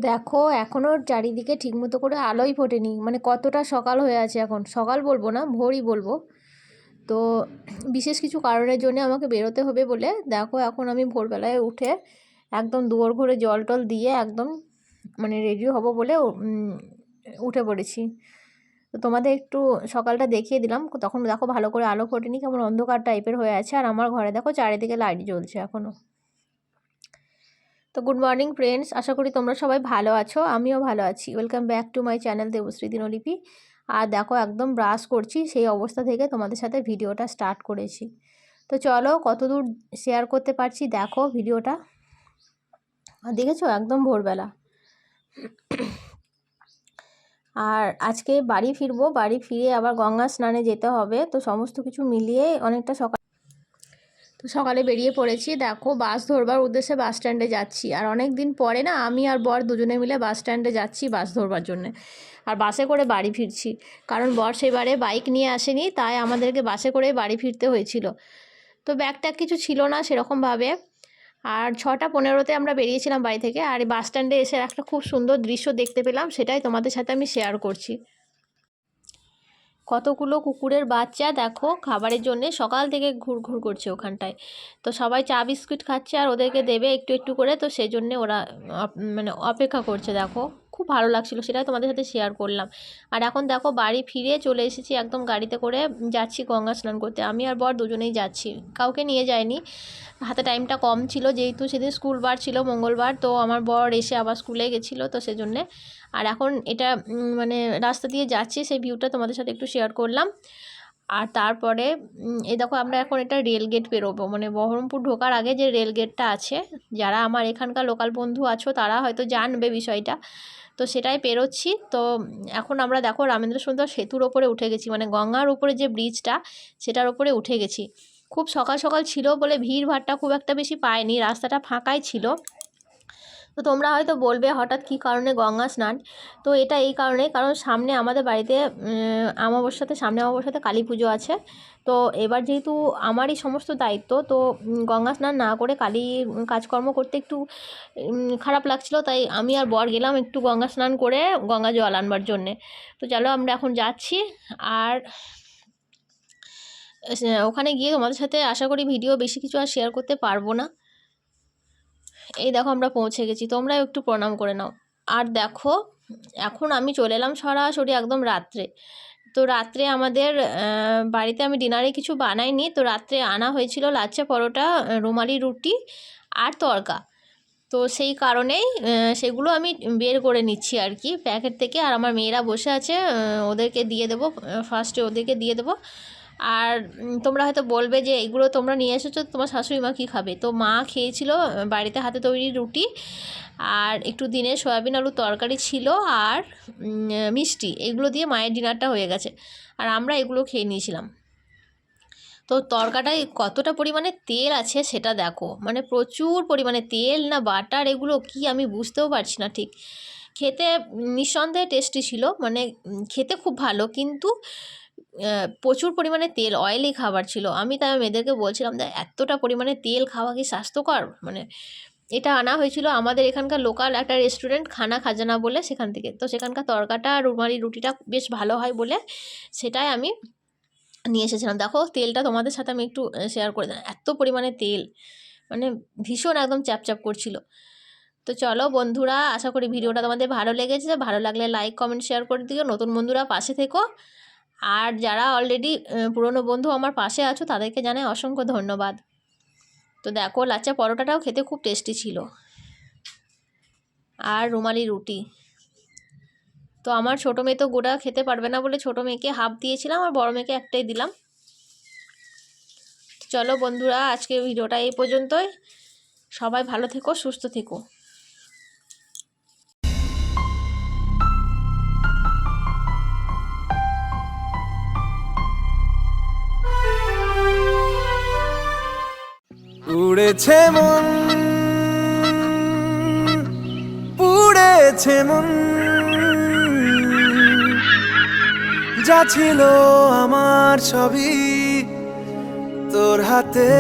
দেখো এখনও চারিদিকে ঠিকমতো করে আলোই ফোটেনি, মানে কতটা সকাল হয়ে আছে। এখন সকাল বলবো না, ভোরই বলবো। তো বিশেষ কিছু কারণের জন্য আমাকে বেরোতে হবে বলে দেখো এখন আমি ভোরবেলায় উঠে একদম দুয়ার ঘরে জল টল দিয়ে একদম মানে রেডি হব বলে উঠে পড়েছি। তো তোমাদের একটু সকালটা দেখিয়ে দিলাম। তখন দেখো ভালো করে আলো ফোটেনি, কেমন অন্ধকার টাইপের হয়ে আছে। আর আমার ঘরে দেখো চারিদিকে লাইট জ্বলছে এখনও। তো গুড মর্নিং ফ্রেন্ডস, আশা করি তোমরা সবাই ভালো আছো, আমিও ভালো আছি। Welcome back to my channel Debashree Dinlipi. আর দেখো একদম ব্রাশ করছি, সেই অবস্থা থেকে তোমাদের সাথে ভিডিওটা স্টার্ট করেছি। তো চলো কতদূর শেয়ার করতে পারছি দেখো ভিডিওটা। দেখেছো একদম ভোরবেলা। আর আজকে বাড়ি ফিরবো, বাড়ি ফিরে আবার গঙ্গা স্নানে যেতে হবে। তো সমস্ত কিছু মিলিয়ে অনেকটা সকালে বেরিয়ে পড়েছি। দেখো বাস ধরবার উদ্দেশ্যে বাস স্ট্যান্ডে যাচ্ছি। আর অনেক দিন পরে না আমি আর বর দুজনে মিলে বাস স্ট্যান্ডে যাচ্ছি বাস ধরবার জন্যে। আর বাসে করে বাড়ি ফিরছি, কারণ বর সেবারে বাইক নিয়ে আসেনি, তাই আমাদেরকে বাসে করে বাড়ি ফিরতে হয়েছিল। তো ব্যাগটা কিছু ছিল না সেরকমভাবে। আর 6:15-তে আমরা বেরিয়েছিলাম বাড়ি থেকে। আর বাস স্ট্যান্ডে এসে একটা খুব সুন্দর দৃশ্য দেখতে পেলাম, সেটাই তোমাদের সাথে আমি শেয়ার করছি। কতগুলো কুকুরের বাচ্চা দেখো খাবারের জন্যে সকাল থেকে ঘুরঘুর করছে ওখানটায়। তো সবাই চা বিস্কুট খাচ্ছে আর ওদেরকে দেবে একটু একটু করে, তো সেই জন্যে ওরা মানে অপেক্ষা করছে। দেখো খুব ভালো লাগছিলো, সেটাই তোমাদের সাথে শেয়ার করলাম। আর এখন দেখো বাড়ি ফিরে চলে এসেছি, একদম গাড়িতে করে যাচ্ছি গঙ্গা স্নান করতে। আমি আর বর দুজনেই যাচ্ছি, কাউকে নিয়ে যাইনি। হাতে টাইমটা কম ছিল, যেহেতু সেদিন স্কুল বার ছিল মঙ্গলবার। তো আমার বর এসে আবার স্কুলে গেছিলো, তো সেজন্যে। আর এখন এটা মানে রাস্তা দিয়ে যাচ্ছি, সেই ভিউটা তোমাদের সাথে একটু শেয়ার করলাম। আর তারপরে এই দেখো আমরা এখন এটা রেল গেট পেরোবো, মানে বহরমপুর ঢোকার আগে যে রেল গেটটা আছে, যারা আমার এখানকার লোকাল বন্ধু আছো তারা হয়তো জানবে বিষয়টা। তো সেটাই পেরোচ্ছি। তো এখন আমরা দেখো রামেন্দ্র সুন্দর সেতুর ওপরে উঠে গেছি, মানে গঙ্গার উপরে যে ব্রিজটা সেটার ওপরে উঠে গেছি। খুব সকাল সকাল ছিল বলে ভিড় ভাড়টা খুব একটা বেশি পায়নি, রাস্তাটা ফাঁকাই ছিল। তো তোমরা হয়তো বলবে হঠাৎ কী কারণে গঙ্গা স্নান। তো এটা এই কারণে, কারণ সামনে আমাদের বাড়িতে সামনে অমাবস্যাতে কালী পুজো আছে। তো এবার যেহেতু আমারই সমস্ত দায়িত্ব, তো গঙ্গা স্নান না করে কালী কাজকর্ম করতে একটু খারাপ লাগছিল, তাই আমি আর বর গেলাম একটু গঙ্গা স্নান করে গঙ্গা জল আনবার জন্যে। তো চলো আমরা এখন যাচ্ছি। আর ওখানে গিয়ে তোমাদের সাথে আশা করি ভিডিও বেশি কিছু আর শেয়ার করতে পারবো না। এই দেখো আমরা পৌঁছে গেছি, তোমরা একটু প্রণাম করে নাও। আর দেখো এখন আমি চলে এলাম সরাসরি একদম রাত্রে। তো রাত্রে আমাদের বাড়িতে আমি ডিনারে কিছু বানাইনি, তো রাত্রে আনা হয়েছিল লাচ্চা পরোটা, রুমালি রুটি আর তড়কা। তো সেই কারণেই সেগুলো আমি বের করে নিচ্ছি আর কি প্যাকেট থেকে। আর আমার মেয়েরা বসে আছে, ওদেরকে দিয়ে দেবো, ফার্স্টে ওদেরকে দিয়ে দেবো। আর তোমরা হয়তো বলবে যে এগুলো তোমরা নিয়ে এসেছো, তোমার শাশুড়ি মা কী খাবে। তো মা খেয়েছিল বাড়িতে হাতে তৈরি রুটি, আর একটু দিনে সয়াবিন আলুর তরকারি ছিল, আর মিষ্টি। এগুলো দিয়ে মায়ের ডিনারটা হয়ে গেছে, আর আমরা এগুলো খেয়ে নিয়েছিলাম। তো তরকাটায় কতটা পরিমাণে তেল আছে সেটা দেখো, মানে প্রচুর পরিমাণে তেল না বাটার এগুলো কি আমি বুঝতেও পারছি না ঠিক। খেতে নিঃসন্দেহে টেস্টি ছিল, মানে খেতে খুব ভালো, কিন্তু প্রচুর পরিমাণে তেল, অয়েলি খাবার ছিল। আমি তাই মেয়েদেরকে বলছিলাম যে এতটা পরিমাণে তেল খাওয়া কি স্বাস্থ্যকর। মানে এটা আনা হয়েছিল আমাদের এখানকার লোকাল একটা রেস্টুরেন্ট খানা খাজানা বলে, সেখান থেকে। তো সেখানকার তরকাটা রুমালি রুটিটা বেশ ভালো হয় বলে সেটাই আমি নিয়ে এসেছিলাম। দেখো তেলটা তোমাদের সাথে আমি একটু শেয়ার করে দিলাম, এত পরিমাণে তেল, মানে ভীষণ একদম চ্যাপচ্যাপ করছিল। তো চলো বন্ধুরা, আশা করি ভিডিওটা তোমাদের ভালো লেগেছে। ভালো লাগলে লাইক কমেন্ট শেয়ার করে দিও, নতুন বন্ধুরা পাশে থেকো। আর যারা অলরেডি পুরনো বন্ধু আমার পাশে আছো তাদেরকে জানাই অসংখ্য ধন্যবাদ। তো দেখো লাচ্চা পরোটাটাও খেতে খুব টেস্টি ছিল, আর রুমালি রুটি। তো আমার ছোটো মেয়ে তো গোটা খেতে পারবে না বলে ছোটো মেয়েকে হাফ দিয়েছিলাম, আর বড় মেয়েকে একটাই দিলাম। চলো বন্ধুরা, আজকে ভিডিওটা এই পর্যন্তই। সবাই ভালো থেকো, সুস্থ থেকো। উড়েছে মন, পুড়েছে মন, যা ছিল আমার সবই তোর হাতে।